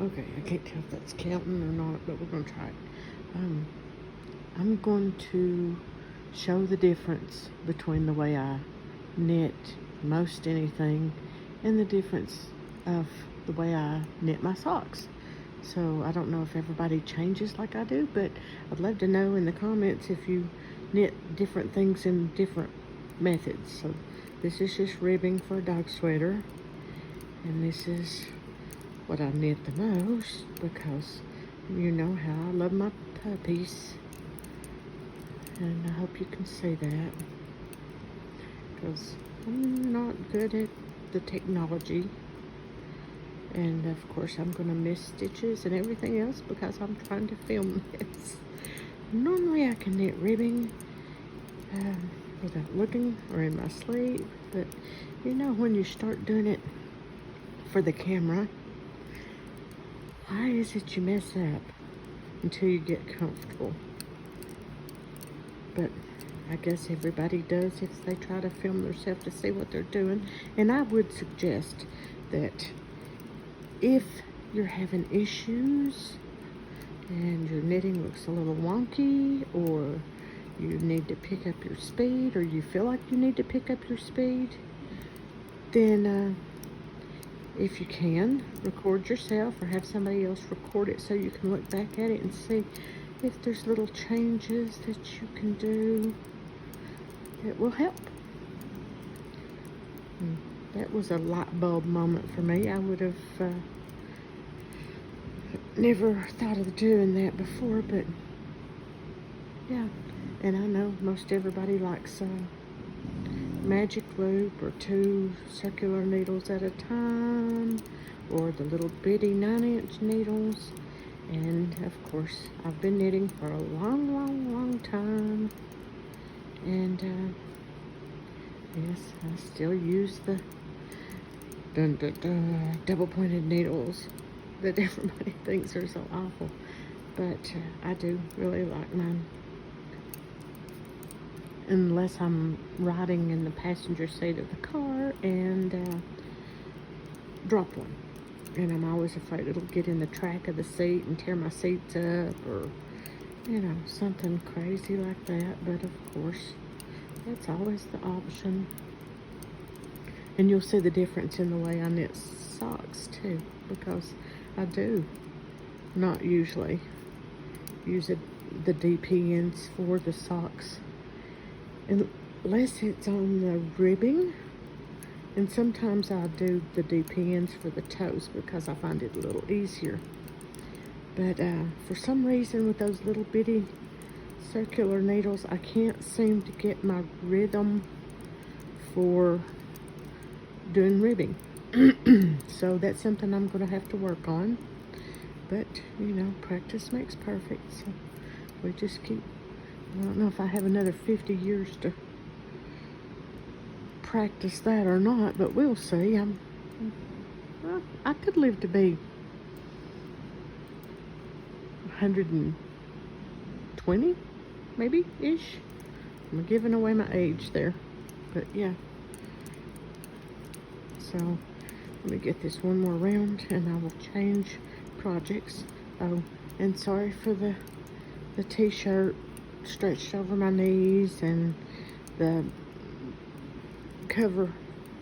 Okay, I can't tell if that's counting or not, but we're gonna try it. I'm going to show the difference between the way I knit most anything and the difference of the way I knit my socks. So I don't know if everybody changes like I do, but I'd love to know in the comments if you knit different things in different methods. So this is just ribbing for a dog sweater, and this is what I knit the most because you know how I love my puppies, and I hope you can see that because I'm not good at the technology, and of course I'm gonna miss stitches and everything else because I'm trying to film this. Normally I can knit ribbing without looking or in my sleep, but you know when you start doing it for the camera, why is it you mess up until you get comfortable? But I guess everybody does if they try to film themselves to see what they're doing. And I would suggest that if you're having issues and your knitting looks a little wonky, or you need to pick up your speed, or you feel like you need to pick up your speed, then if you can, record yourself or have somebody else record it so you can look back at it and see if there's little changes that you can do that will help. That was a light bulb moment for me. I would have never thought of doing that before, but yeah. And I know most everybody likes magic loop or 2 circular needles at a time, or the little bitty 9-inch needles. And of course I've been knitting for a long time, and yes, I still use the double pointed needles that everybody thinks are so awful, but I do really like mine. Unless I'm riding in the passenger seat of the car and drop one, and I'm always afraid it'll get in the track of the seat and tear my seats up, or you know, something crazy like that. But of course that's always the option. And you'll see the difference in the way I knit socks too, because I do not usually use the DP ends for the socks unless it's on the ribbing, and sometimes I do the DP ends for the toes because I find it a little easier. But for some reason with those little bitty circular needles, I can't seem to get my rhythm for doing ribbing. So that's something I'm going to have to work on. But, you know, practice makes perfect. So we just keep, I don't know if I have another 50 years to practice that or not, but we'll see. Well, I could live to be 120, maybe, ish. I'm giving away my age there. But, yeah. So let me get this one more round and I will change projects. Oh, and sorry for the t-shirt stretched over my knees, and the cover,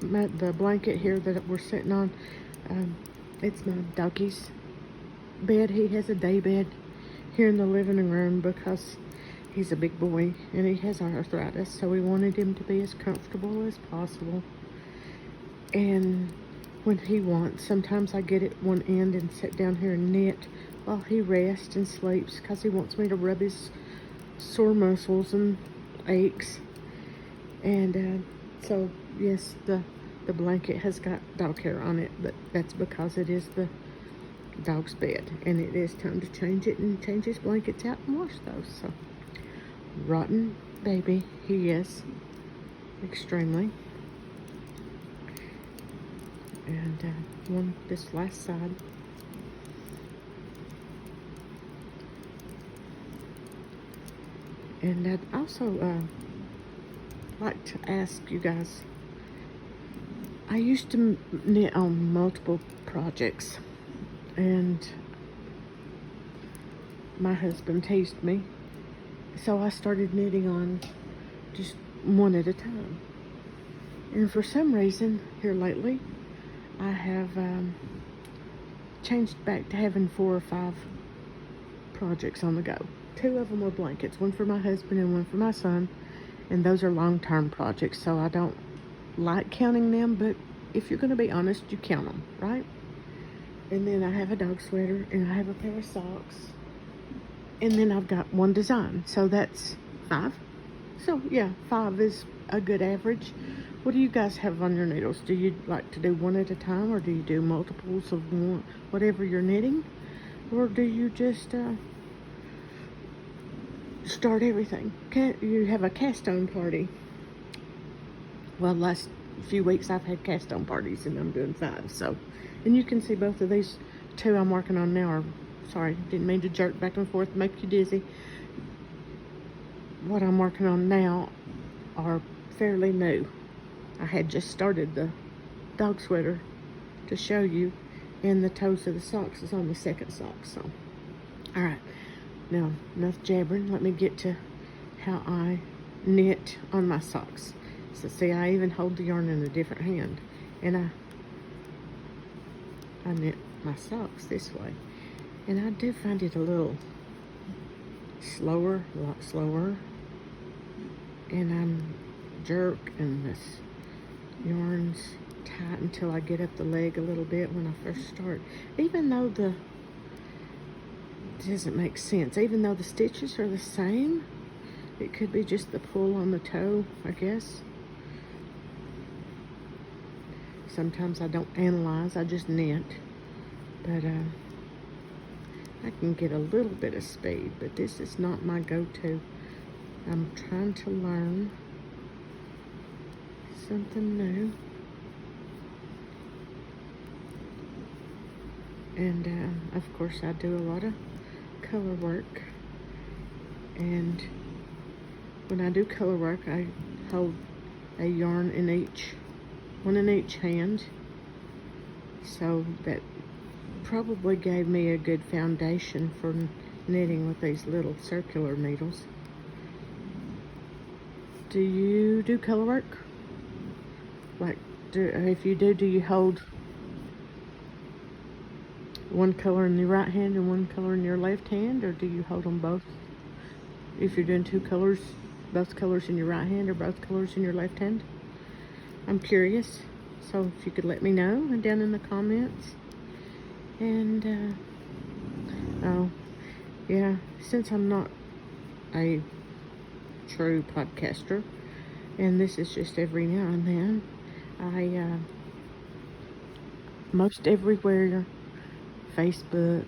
the blanket here that we're sitting on. It's my doggy's bed. He has a day bed here in the living room because he's a big boy and he has arthritis, so we wanted him to be as comfortable as possible. And when he wants, sometimes I get at one end and sit down here and knit while he rests and sleeps because he wants me to rub his sore muscles and aches. And so yes, the blanket has got dog hair on it, but that's because it is the dog's bed, and it is time to change it and change his blankets out and wash those. So rotten baby he is, extremely. And one this last side. And I'd also like to ask you guys, I used to knit on multiple projects, And my husband teased me, so I started knitting on just one at a time. And for some reason, here lately, I have changed back to having 4 or 5 projects on the go. 2 of them are blankets, one for my husband and one for my son, and those are long-term projects, so I don't like counting them, but if you're going to be honest, you count them, right? And then I have a dog sweater, and I have a pair of socks, and then I've got one design, so that's 5. So yeah, 5 is a good average. What do you guys have on your needles? Do you like to do one at a time, or do you do multiples of one, whatever you're knitting? Or do you just start everything? You have a cast on party. Well, last few weeks I've had cast on parties, and I'm doing 5. So, and you can see both of these 2 I'm working on now are, sorry, didn't mean to jerk back and forth, make you dizzy. What I'm working on now are fairly new. I had just started the dog sweater to show you, and the toes of the socks is on the second sock. So, all right, now enough jabbering. Let me get to how I knit on my socks. So see, I even hold the yarn in a different hand, and I knit my socks this way, and I do find it a little slower, a lot slower, and I'm jerk, and this yarn's tight until I get up the leg a little bit when I first start. Even though it doesn't make sense, even though the stitches are the same, it could be just the pull on the toe, I guess. Sometimes I don't analyze, I just knit. But I can get a little bit of speed, but this is not my go-to. I'm trying to learn something new. And of course I do a lot of color work, and when I do color work I hold a yarn in one in each hand, so that probably gave me a good foundation for knitting with these little circular needles. Do you do color work? Like, if you do you hold one color in your right hand and one color in your left hand, or do you hold them both? If you're doing 2 colors, both colors in your right hand or both colors in your left hand? I'm curious, so if you could let me know down in the comments. And oh yeah, since I'm not a true podcaster, and this is just every now and then, I most everywhere, Facebook,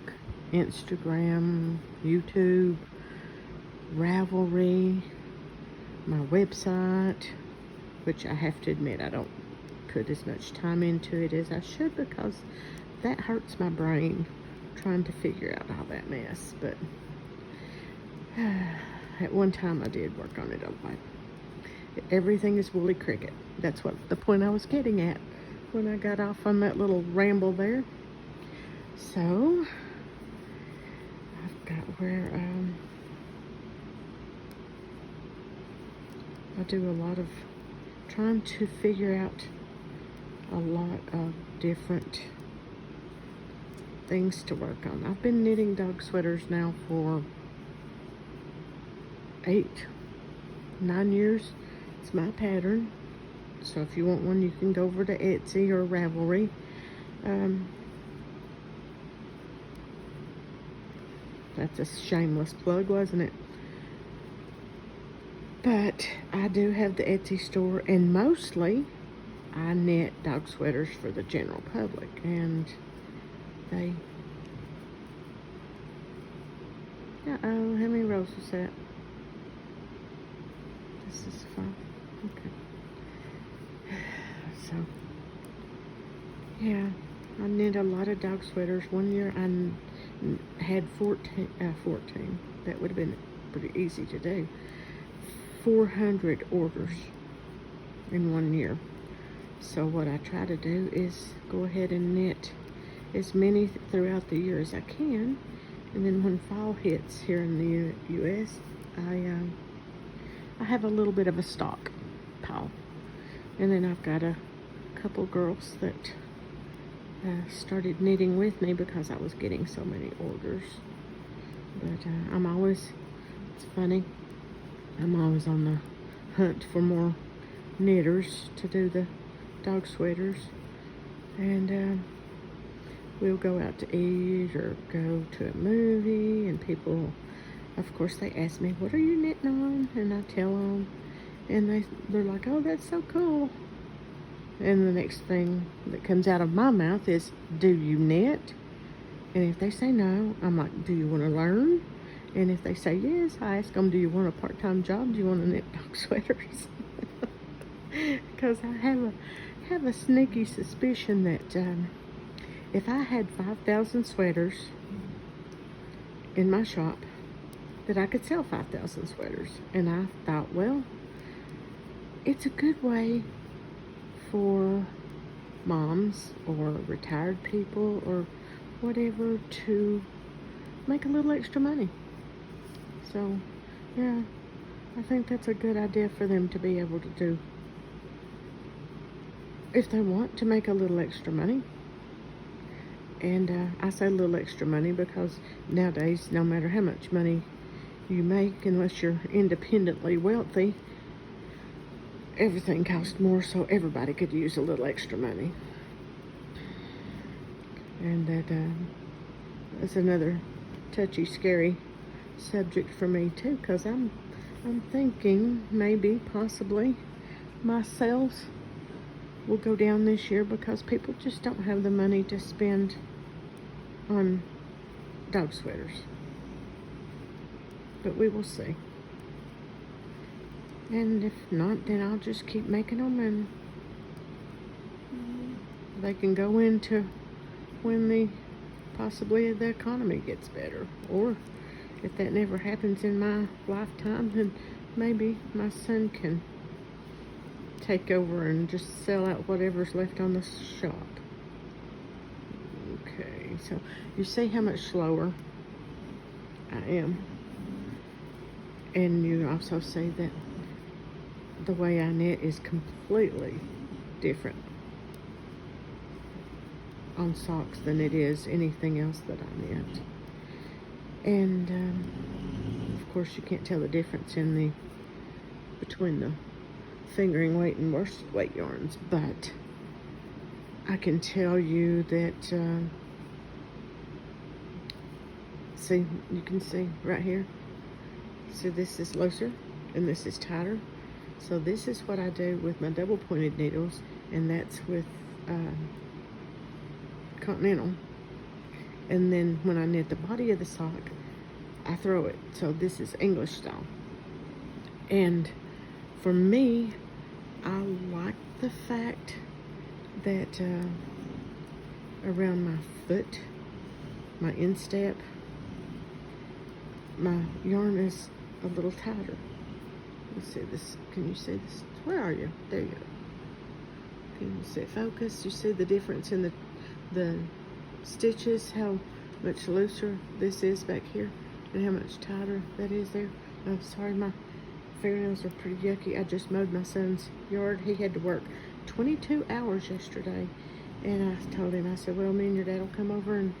Instagram, YouTube, Ravelry, my website, which I have to admit I don't put as much time into it as I should, because that hurts my brain trying to figure out all that mess. But at one time I did work on it a lot. Everything is Woolly Cricket. That's what the point I was getting at when I got off on that little ramble there. So I've got where I do a lot of trying to figure out a lot of different things to work on. I've been knitting dog sweaters now for 8-9 years. It's my pattern. So if you want one, you can go over to Etsy or Ravelry. That's a shameless plug, wasn't it? But I do have the Etsy store, and mostly I knit dog sweaters for the general public, and they... Uh-oh, how many rows is that? This is 5. Okay. So, yeah, I knit a lot of dog sweaters. One year I had 14. That would have been pretty easy to do. 400 orders in one year. So what I try to do is go ahead and knit as many throughout the year as I can. And then when fall hits here in the U.S., I have a little bit of a stock pile. And then I've got a couple girls that started knitting with me because I was getting so many orders. But I'm always, it's funny, I'm always on the hunt for more knitters to do the dog sweaters. And we'll go out to eat or go to a movie, and people, of course, they ask me, what are you knitting on? And I tell them, and they're like, oh, that's so cool. And the next thing that comes out of my mouth is, do you knit? And if they say no, I'm like, do you want to learn? And if they say yes, I ask them, do you want a part-time job? Do you want to knit dog sweaters? Because I have a sneaky suspicion that if I had 5,000 sweaters in my shop, that I could sell 5,000 sweaters. And I thought, well, it's a good way for moms or retired people or whatever to make a little extra money. So, yeah, I think that's a good idea for them to be able to do if they want to make a little extra money. And I say a little extra money because nowadays, no matter how much money you make, unless you're independently wealthy, everything costs more, so everybody could use a little extra money. And that's another touchy, scary subject for me too, because I'm thinking maybe, possibly, my sales will go down this year because people just don't have the money to spend on dog sweaters. But we will see. And if not, then I'll just keep making them, and they can go into when possibly the economy gets better. Or if that never happens in my lifetime, then maybe my son can take over and just sell out whatever's left on the shop. Okay, so you see how much slower I am. And you also see that the way I knit is completely different on socks than it is anything else that I knit. And of course you can't tell the difference between the fingering weight and worsted weight yarns, but I can tell you that see, you can see right here, so this is looser and this is tighter. So this is what I do with my double pointed needles, and that's with Continental. And then when I knit the body of the sock, I throw it. So this is English style. And for me, I like the fact that around my foot, my instep, my yarn is a little tighter. Let's see this. Can you see this? Where are you? There you go. Can you see it? Focus? You see the difference in the stitches, how much looser this is back here and how much tighter that is there. I'm sorry, my fingernails are pretty yucky. I just mowed my son's yard. He had to work 22 hours yesterday, and I told him, I said, well, me and your dad will come over and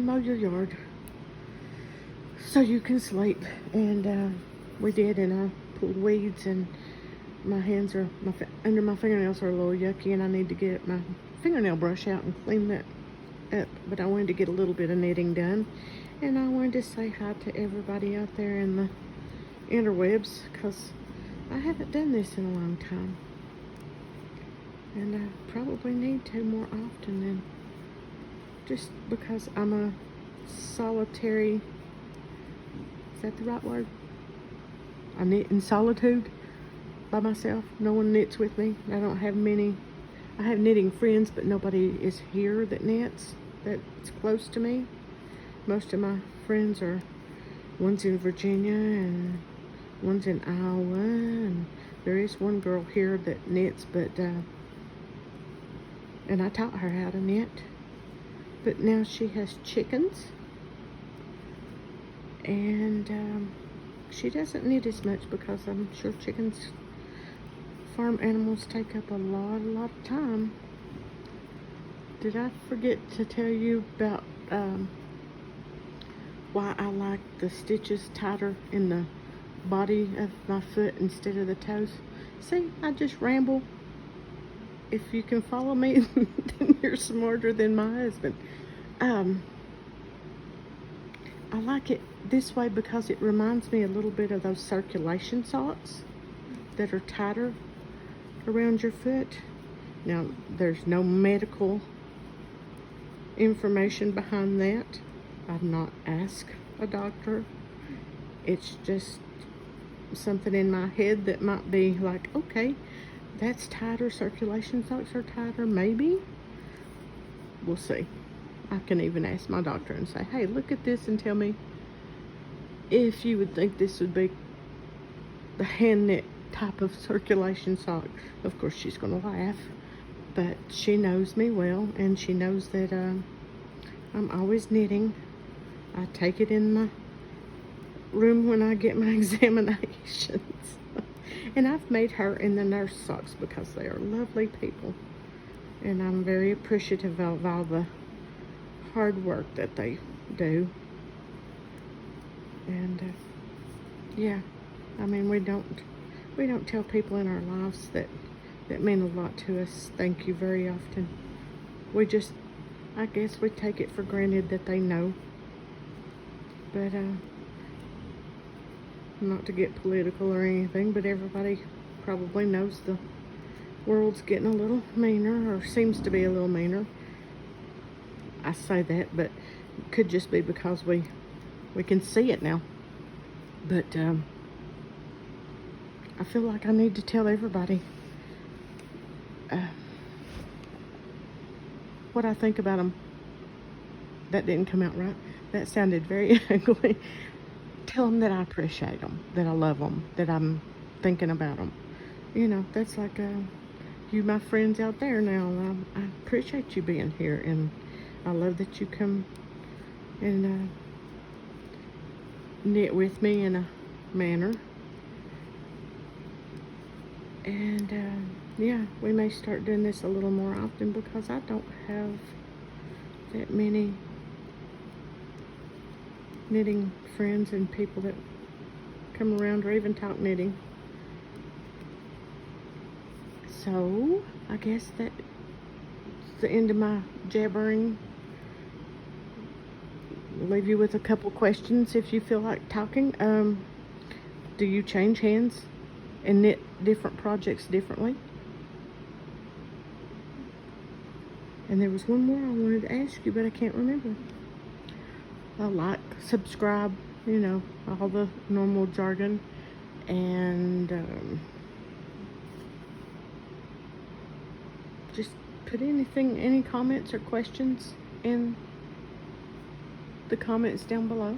mow your yard so you can sleep. And we did, and I pulled weeds, and my hands are, under my fingernails are a little yucky, and I need to get my fingernail brush out and clean that up. But I wanted to get a little bit of knitting done, and I wanted to say hi to everybody out there in the interwebs, because I haven't done this in a long time, and I probably need to more often, than just because I'm a solitary, is that the right word? I knit in solitude by myself. No one knits with me. I don't have many. I have knitting friends, but nobody is here that knits, that's close to me. Most of my friends are, one's in Virginia and one's in Iowa, and there is one girl here that knits, but and I taught her how to knit, But now she has chickens, and she doesn't need as much because I'm sure chickens, farm animals, take up a lot of time. Did I forget to tell you about why I like the stitches tighter in the body of my foot instead of the toes? See, I just ramble. If you can follow me, then you're smarter than my husband. I like it this way because it reminds me a little bit of those circulation socks that are tighter around your foot. Now, there's no medical information behind that. I've not asked a doctor. It's just something in my head that might be like, okay, that's tighter, circulation socks are tighter, maybe. We'll see. I can even ask my doctor and say, hey, look at this and tell me if you would think this would be the hand knit type of circulation sock. Of course, she's going to laugh, but she knows me well, and she knows that I'm always knitting. I take it in my room when I get my examinations. And I've made her in the nurse socks because they are lovely people. And I'm very appreciative of all the hard work that they do. And yeah, I mean, we don't tell people in our lives that mean a lot to us thank you very often. We just, I guess we take it for granted that they know. But not to get political or anything, but everybody probably knows the world's getting a little meaner, or seems to be a little meaner. I say that, but it could just be because we can see it now. But I feel like I need to tell everybody what I think about them. That didn't come out right. That sounded very ugly. Tell them that I appreciate them, that I love them, that I'm thinking about them. You know, that's like you, my friends out there now. I appreciate you being here, and I love that you come and knit with me in a manner. And yeah, we may start doing this a little more often because I don't have that many knitting friends and people that come around or even talk knitting. So I guess that's the end of my jabbering. I'll leave you with a couple questions if you feel like talking. Do you change hands and knit different projects differently? And there was one more I wanted to ask you, but I can't remember. Like, subscribe, you know, all the normal jargon, and just put any comments or questions in the comments down below.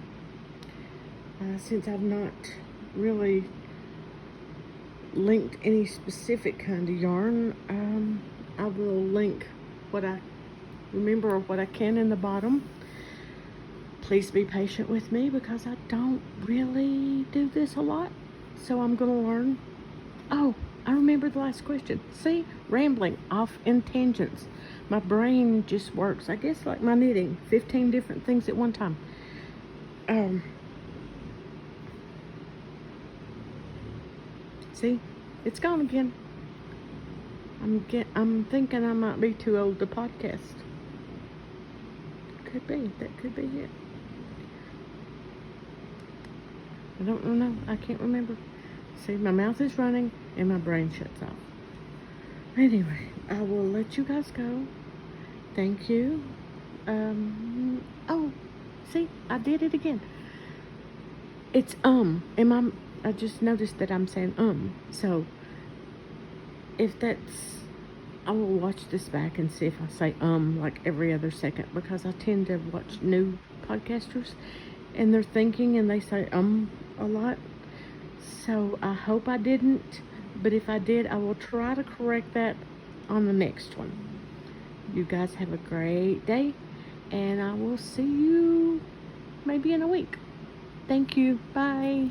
Since I've not really linked any specific kind of yarn, I will link what I remember or what I can in the bottom. Please be patient with me because I don't really do this a lot, so I'm going to learn. Oh, I remember the last question. See, rambling off in tangents. My brain just works, I guess, like my knitting, 15 different things at one time. See, it's gone again. I'm thinking I might be too old to podcast. Could be. That could be it. I don't know. I can't remember. See, my mouth is running and my brain shuts off. Anyway, I will let you guys go. Thank you. Oh, see, I did it again. It's I just noticed that I'm saying so if that's, I will watch this back and see if I say like every other second, because I tend to watch new podcasters and they're thinking and they say a lot. So I hope I didn't, but if I did, I will try to correct that on the next one. You guys have a great day, And I will see you maybe in a week. Thank you. Bye.